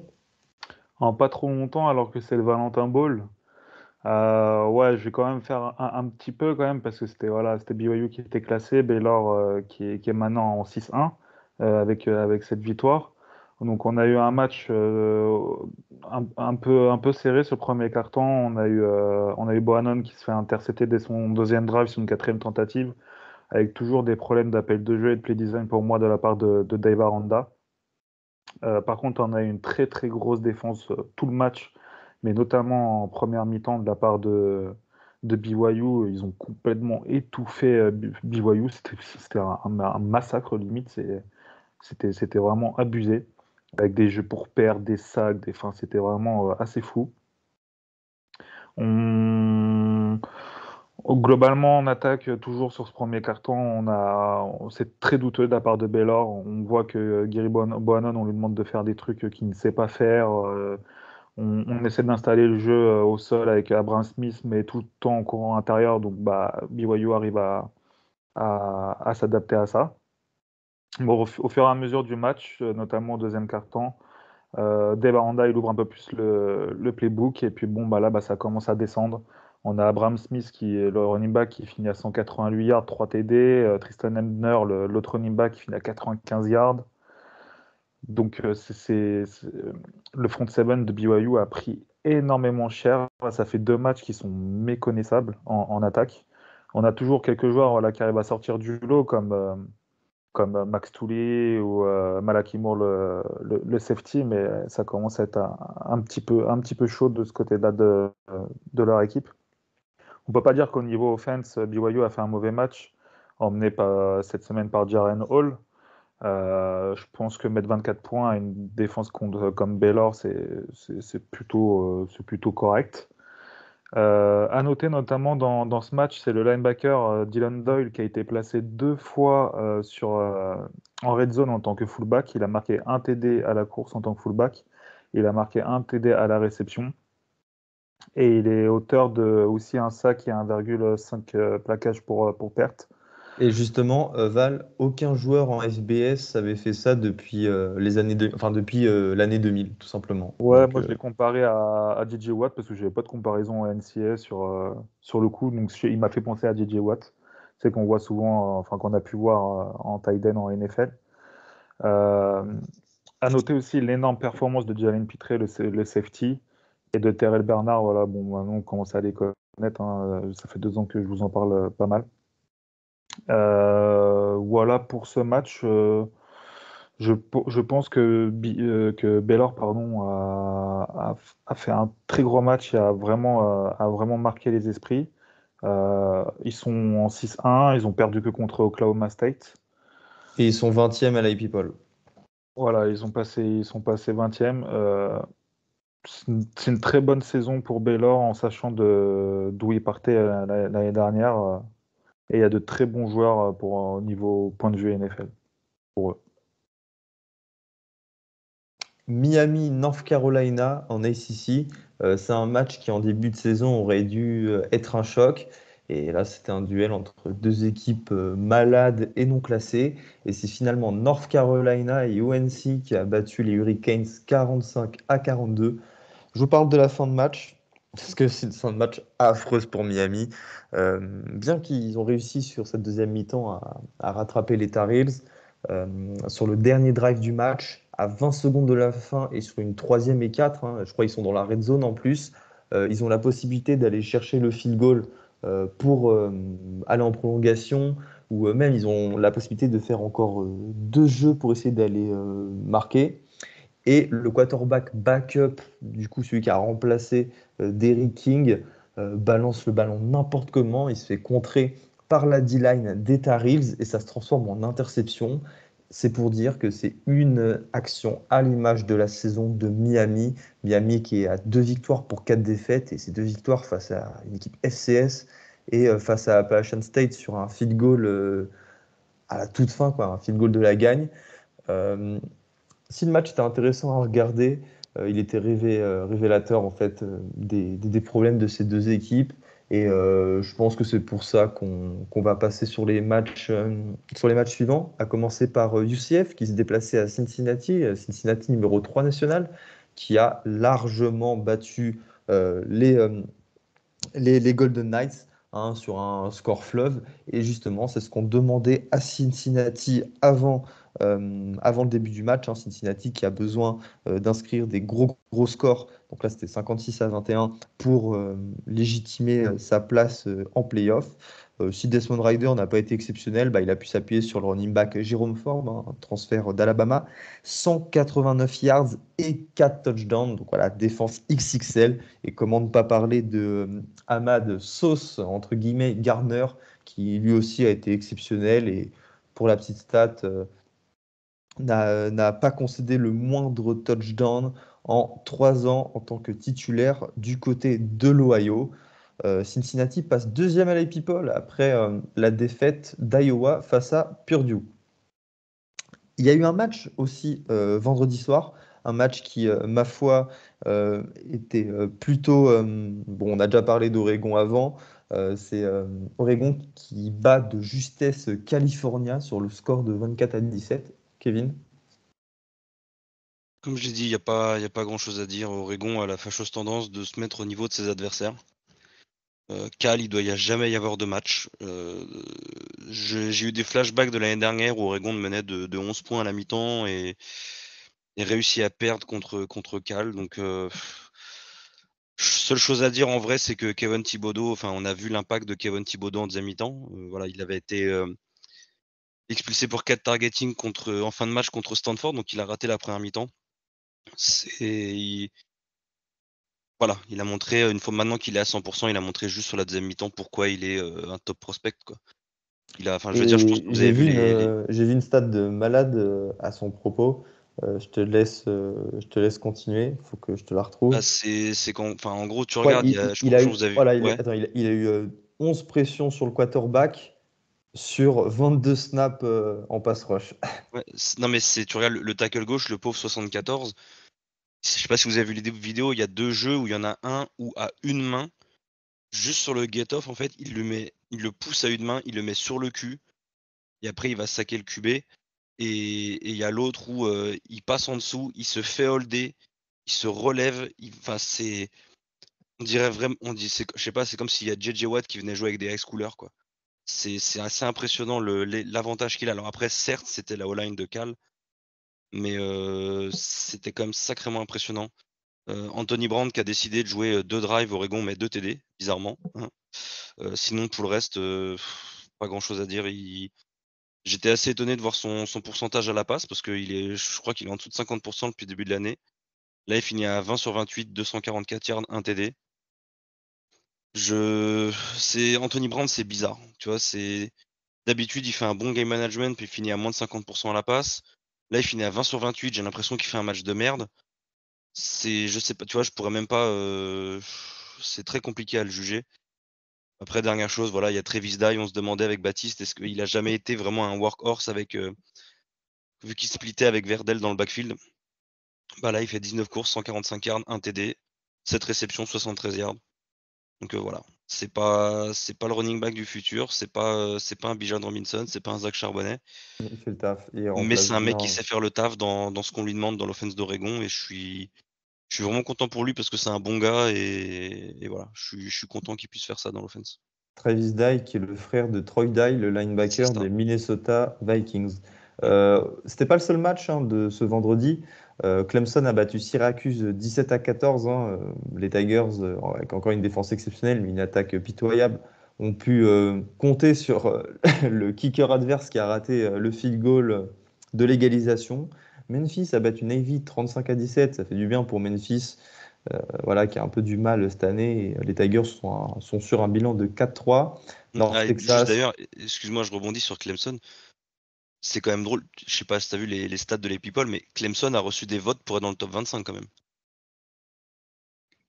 En pas trop longtemps, alors que c'est le Valentin Ball. Ouais, je vais quand même faire un petit peu quand même, parce que c'était BYU qui était classé, Baylor qui est maintenant en 6-1 avec cette victoire. Donc on a eu un match un peu serré ce premier quart-temps. On a eu Bohannon qui se fait intercepter dès son deuxième drive sur une quatrième tentative, avec toujours des problèmes d'appel de jeu et de play design pour moi de la part de Dave Aranda. Par contre, on a eu une très très grosse défense tout le match, mais notamment en première mi-temps de la part de BYU. Ils ont complètement étouffé BYU. C'était un massacre limite. C'était vraiment abusé, avec des jeux pour perdre, des sacs, enfin, c'était vraiment assez fou. On... Globalement, en attaque, toujours sur ce premier carton, c'est très douteux de la part de Baylor. On voit que Gary Bohannon, on lui demande de faire des trucs qu'il ne sait pas faire. On essaie d'installer le jeu au sol avec Abraham Smith, mais tout le temps en courant intérieur. Donc, BYU arrive à s'adapter à ça. Bon, au fur et à mesure du match, notamment au deuxième carton, Dave Aranda, il ouvre un peu plus le playbook. Et puis, bon, là, ça commence à descendre. On a Abraham Smith, qui est le running back, qui finit à 188 yards, 3 TD. Tristan Ebner, l'autre running back, qui finit à 95 yards. Donc, le front seven de BYU a pris énormément cher. Ça fait 2 matchs qui sont méconnaissables en attaque. On a toujours quelques joueurs là, qui arrivent à sortir du lot, comme Max Tooley ou Malaki Moore, le safety, mais ça commence à être un petit peu chaud de ce côté-là de leur équipe. On ne peut pas dire qu'au niveau offense, BYU a fait un mauvais match, emmené cette semaine par Jaren Hall. Je pense que mettre 24 points à une défense comme Baylor, c'est plutôt correct. À noter notamment dans ce match, c'est le linebacker Dylan Doyle qui a été placé 2 fois en red zone en tant que fullback. Il a marqué un TD à la course en tant que fullback. Il a marqué un TD à la réception. Et il est auteur de aussi un sac et 1,5 plaquage pour perte. Et justement, Val, aucun joueur en FBS avait fait ça depuis depuis l'année 2000, tout simplement. Ouais, Donc, moi je l'ai comparé à JJ Watt parce que je n'avais pas de comparaison en NCAA sur le coup. Donc il m'a fait penser à JJ Watt. C'est qu'on voit souvent, enfin qu'on a pu voir en tight end en NFL. Euh, à noter aussi l'énorme performance de Jalen Pitre, le safety, et de Terrell Bernard. Voilà, bon, maintenant on commence à les connaître, hein. Ça fait 2 ans que je vous en parle pas mal. Voilà pour ce match. Je pense que Baylor, pardon, a fait un très gros match et a vraiment marqué les esprits. Ils sont en 6-1, ils ont perdu que contre Oklahoma State. et ils sont 20e à l'IP Poll. Voilà, ils sont passés 20e. C'est une très bonne saison pour Baylor en sachant d'où ils partaient l'année dernière. Et il y a de très bons joueurs au niveau point de vue NFL pour eux. Miami, North Carolina en ACC, c'est un match qui en début de saison aurait dû être un choc. Et là, c'était un duel entre deux équipes malades et non classées. Et c'est finalement North Carolina et UNC qui a battu les Hurricanes 45-42. Je vous parle de la fin de match, parce que c'est une fin de match affreuse pour Miami. Bien qu'ils ont réussi sur cette deuxième mi-temps à rattraper les Tar Heels, sur le dernier drive du match, à 20 secondes de la fin et sur une troisième et 4, hein, je crois qu'ils sont dans la red zone en plus, ils ont la possibilité d'aller chercher le field goal pour aller en prolongation, ou même ils ont la possibilité de faire encore 2 jeux pour essayer d'aller marquer. Et le quarterback backup, du coup celui qui a remplacé Derrick King, balance le ballon n'importe comment, il se fait contrer par la D-line des Tar Heels et ça se transforme en interception. C'est pour dire que c'est une action à l'image de la saison de Miami. Miami qui est à 2 victoires pour 4 défaites, et ces 2 victoires face à une équipe FCS et face à Appalachian State sur un field goal à la toute fin, quoi, un field goal de la gagne. Euh, Si le match était intéressant à regarder, il était révélateur en fait des problèmes de ces deux équipes. Et je pense que c'est pour ça qu'on va passer sur les matchs suivants, à commencer par UCF qui se déplaçait à Cincinnati, Cincinnati numéro 3 national, qui a largement battu les Golden Knights, hein, sur un score fleuve. Et justement, c'est ce qu'on demandait à Cincinnati avant le début du match, hein. Cincinnati qui a besoin d'inscrire des gros scores. Donc là, c'était 56-21 pour légitimer sa place en playoff. Si Desmond Rider n'a pas été exceptionnel, bah, il a pu s'appuyer sur le running back Jérôme Ford, hein, un transfert d'Alabama. 189 yards et 4 touchdowns. Donc voilà, défense XXL. Et comment ne pas parler de Ahmad Sauce, entre guillemets, Gardner, qui lui aussi a été exceptionnel. Et pour la petite stat, n'a pas concédé le moindre touchdown en 3 ans en tant que titulaire du côté de l'Ohio. Cincinnati passe deuxième à la People après la défaite d'Iowa face à Purdue. Il y a eu un match aussi vendredi soir, un match qui, ma foi, était plutôt... bon, on a déjà parlé d'Oregon avant. C'est Oregon qui bat de justesse California sur le score de 24-17. Kevin? Comme je l'ai dit, y a pas grand-chose à dire. Oregon a la fâcheuse tendance de se mettre au niveau de ses adversaires. Cal, il doit jamais y avoir de match. J'ai eu des flashbacks de l'année dernière où Oregon menait de 11 points à la mi-temps et réussit à perdre contre Cal. Donc, seule chose à dire en vrai, c'est que Kevin Thibodeau, enfin, on a vu l'impact de Kevin Thibodeau en deuxième mi-temps. Voilà, il avait été expulsé pour 4 targeting en fin de match contre Stanford, donc il a raté la première mi-temps. Voilà, il a montré, une fois maintenant qu'il est à 100%, il a montré juste sur la deuxième mi-temps pourquoi il est un top prospect, quoi. Enfin, je veux dire, je pense Et que vous avez vu les. j'ai vu une stat de malade à son propos. Je te laisse continuer. Il faut que je te la retrouve. Ah, c'est quand, enfin, en gros, tu Ouais, regardes, je il crois que a je eu, vous avez vu. voilà, Ouais. attends, il a eu 11 pressions sur le quarterback sur 22 snaps en pass rush. Ouais, non, mais tu regardes le tackle gauche, le pauvre 74. Je sais pas si vous avez vu les vidéos, il y a 2 jeux où il y en a un où à une main, juste sur le get-off, en fait, il le pousse à une main, il le met sur le cul, et après il va saquer le QB. Et il y a l'autre où il passe en dessous, il se fait holder, il se relève. Enfin, on dirait vraiment, je sais pas, c'est comme s'il y a JJ Watt qui venait jouer avec des high schoolers, quoi. C'est assez impressionnant l'avantage qu'il a. Alors après, certes, c'était la O-line de Cal, mais c'était quand même sacrément impressionnant. Anthony Brand qui a décidé de jouer 2 drives Oregon, mais 2 TD, bizarrement, hein. Sinon, pour le reste, pas grand-chose à dire. J'étais assez étonné de voir son pourcentage à la passe parce je crois qu'il est en dessous de 50% depuis le début de l'année. Là, il finit à 20 sur 28, 244 yards, 1 TD. Anthony Brown, c'est bizarre. Tu vois, d'habitude, il fait un bon game management puis il finit à moins de 50% à la passe. Là, il finit à 20 sur 28. J'ai l'impression qu'il fait un match de merde. Je sais pas, tu vois, je pourrais même pas. C'est très compliqué à le juger. Après, dernière chose, voilà, il y a Travis Dye. On se demandait avec Baptiste, est-ce qu'il a jamais été vraiment un workhorse vu qu'il splittait avec Verdell dans le backfield. Bah là, il fait 19 courses, 145 yards, 1 TD, 7 réceptions, 73 yards. Donc voilà, c'est pas le running back du futur, c'est pas un Bijan Robinson, c'est pas un Zach Charbonnet, Il fait le taf et il mais remplace c'est un mec qui bien. sait faire le taf dans ce qu'on lui demande dans l'offense d'Oregon et je suis vraiment content pour lui parce que c'est un bon gars et voilà, je suis content qu'il puisse faire ça dans l'offense. Travis Dye, qui est le frère de Troy Dye, le C'est linebacker ça. des Minnesota Vikings. Mm. C'était pas le seul match hein, de ce vendredi. Clemson a battu Syracuse 17-14. Hein. Les Tigers, avec encore une défense exceptionnelle, mais une attaque pitoyable, ont pu compter sur le kicker adverse qui a raté le field goal de l'égalisation. Memphis a battu Navy 35-17. Ça fait du bien pour Memphis voilà, qui a un peu du mal cette année. Et les Tigers sont sur un bilan de 4-3. Ah, North et juste Texas, d'ailleurs, excuse-moi, je rebondis sur Clemson. C'est quand même drôle. Je sais pas si t'as vu les stats de les people, mais Clemson a reçu des votes pour être dans le top 25 quand même.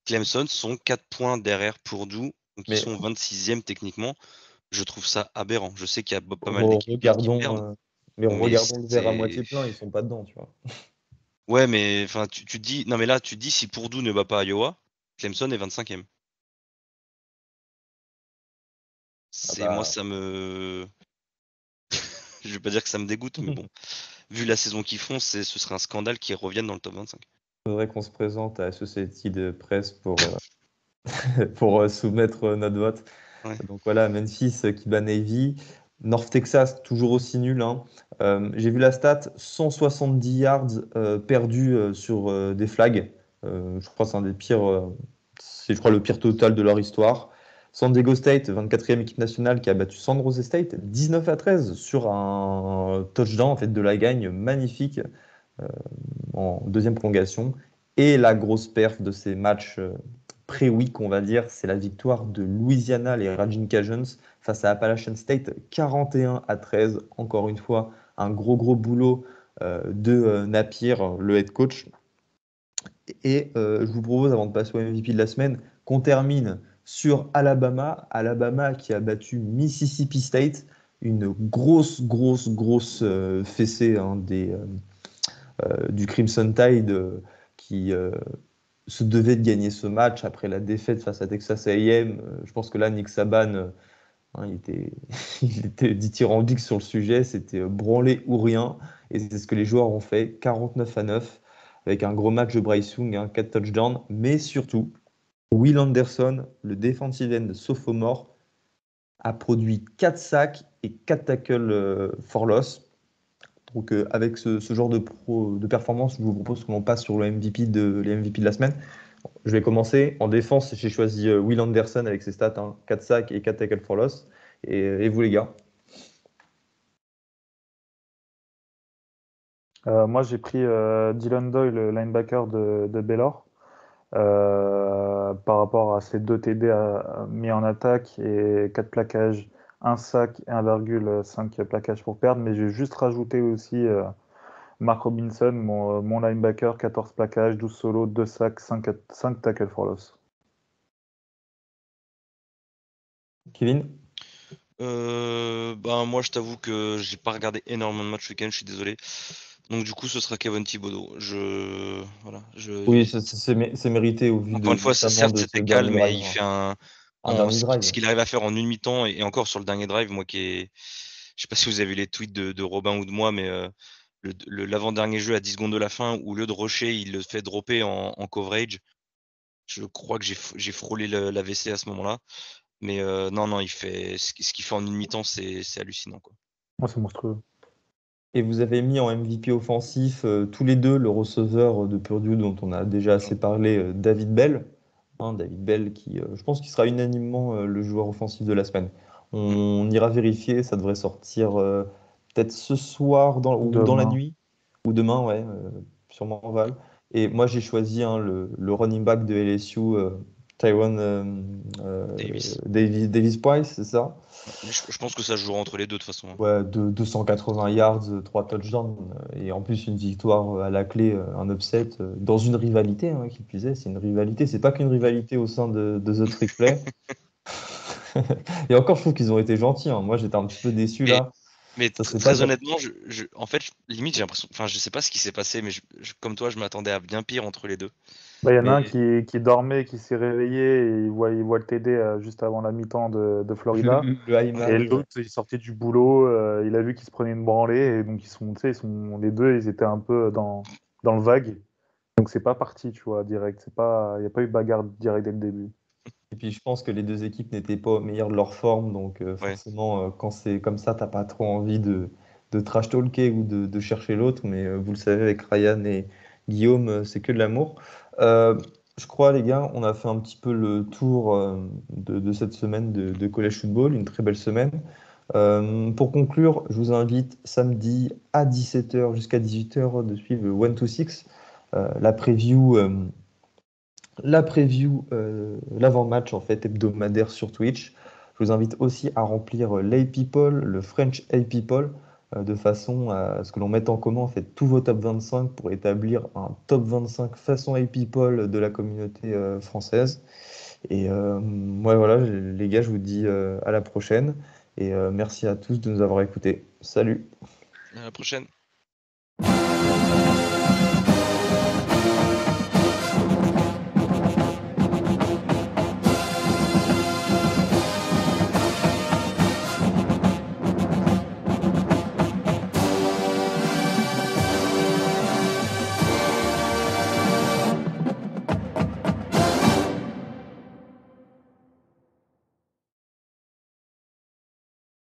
Clemson sont 4 points derrière Purdue, donc ils mais sont 26e techniquement. Je trouve ça aberrant. Je sais qu'il y a pas mal d'équipes bien qui perdent, mais regardons le verre à c'est. moitié plein, ils sont pas dedans, tu vois. Ouais, mais enfin, tu te dis. Non, mais là, tu te dis si Purdue ne bat pas Iowa, Clemson est 25e. Ah Moi, bah, Je vais pas dire que ça me dégoûte, mais bon. Vu la saison qu'ils font, ce serait un scandale qu'ils reviennent dans le top 25. faudrait qu'on se présente à Associated Press pour soumettre notre vote. Ouais. Donc voilà, Memphis qui bat Navy. North Texas, toujours aussi nul, hein. J'ai vu la stat, 170 yards perdus sur des flags. Je crois que c'est un des pires, c'est je crois le pire total de leur histoire. San Diego State, 24e équipe nationale, qui a battu San Jose State 19-13 sur un touchdown en fait, de la gagne magnifique euh, en deuxième prolongation. Et la grosse perf de ces matchs pré-week, on va dire, c'est la victoire de Louisiana, les Raging Cajuns, face à Appalachian State, 41-13. Encore une fois, un gros boulot de Napier, le head coach. Et je vous propose, avant de passer au MVP de la semaine, qu'on termine sur Alabama. Alabama qui a battu Mississippi State, une grosse fessée hein, du Crimson Tide qui se devait de gagner ce match après la défaite face à Texas A&M. Je pense que là, Nick Saban, hein, il était dithyrambique sur le sujet. C'était branler ou rien. Et c'est ce que les joueurs ont fait, 49-9, avec un gros match de Bryce Young, hein, 4 touchdowns. Mais surtout, Will Anderson, le defensive end sophomore, a produit 4 sacs et 4 tackles for loss. Donc, avec ce genre de performance, je vous propose qu'on passe sur les MVP de la semaine. Je vais commencer. En défense, j'ai choisi Will Anderson avec ses stats, hein, 4 sacs et 4 tackles for loss. Et vous, les gars? Moi, j'ai pris Dylan Doyle, le linebacker de Baylor, par rapport à ses 2 TD mis en attaque et 4 plaquages, 1 sac et 1,5 plaquage pour perdre. Mais j'ai juste rajouté aussi Mark Robinson, mon linebacker, 14 plaquages, 12 solos, 2 sacks, 5 tackles for loss. Kevin? Moi, je t'avoue que j'ai pas regardé énormément de matchs ce week-end, je suis désolé. Donc du coup, ce sera Kevin Thibodeau. Oui, c'est mérité au vu Encore une fois, notamment certes, de ce c'était dernier calme, mais drive, il hein. fait Un dernier ce drive. qu'il arrive à faire en une mi-temps et encore sur le dernier drive, moi je sais pas si vous avez vu les tweets de Robin ou de moi, mais l'avant-dernier jeu à 10 secondes de la fin, où au lieu de rusher, il le fait dropper en coverage. Je crois que j'ai frôlé l'AVC à ce moment-là. Mais non, il fait ce qu'il fait en une mi-temps, c'est hallucinant, quoi. Moi, c'est monstrueux. Et vous avez mis en MVP offensif tous les deux le receveur de Purdue dont on a déjà assez parlé, David Bell. David Bell qui, je pense qu'il sera unanimement le joueur offensif de la semaine. On ira vérifier, ça devrait sortir peut-être ce soir ou dans la Demain. nuit, ou demain, ouais, sûrement Val. Et moi j'ai choisi le running back de LSU, Tyron Davis. Davis Price, c'est ça? Mais je pense que ça jouera entre les deux de toute façon, hein. Ouais, 280 yards, 3 touchdowns, et en plus une victoire à la clé, un upset, dans une rivalité, hein, qui plus est, c'est une rivalité, c'est pas qu'une rivalité au sein de The Trick Play. Et encore, je trouve qu'ils ont été gentils, hein. Moi, j'étais un petit peu déçu Mais, là. mais Ça s'est pas très passé. honnêtement, en fait, limite, j'ai l'impression, enfin, je sais pas ce qui s'est passé, mais comme toi, je m'attendais à bien pire entre les deux. Bah, il y en a un Mais qui dormait, qui s'est réveillé et il voit le TD juste avant la mi-temps de Florida. Le high Et match, l'autre, il sortait du boulot, il a vu qu'il se prenait une branlée et donc les deux, ils étaient un peu dans le vague. Donc c'est pas parti, tu vois, direct. Il n'y a pas eu bagarre direct dès le début. et puis je pense que les deux équipes n'étaient pas au meilleur de leur forme, donc ouais. forcément, quand c'est comme ça, t'as pas trop envie de trash talker ou de chercher l'autre, mais vous le savez, avec Ryan et Guillaume, c'est que de l'amour. Euh, je crois, les gars, on a fait un petit peu le tour de cette semaine de college football, une très belle semaine. Pour conclure, je vous invite samedi à 17h jusqu'à 18h de suivre le 1 to 6, la preview. L'avant-match en fait hebdomadaire sur Twitch. Je vous invite aussi à remplir l'A-People, le French A-People, de façon à ce que l'on mette en commun en fait tous vos top 25 pour établir un top 25 façon A-People de la communauté française. Et ouais, voilà, les gars, je vous dis à la prochaine et merci à tous de nous avoir écoutés. Salut! À la prochaine.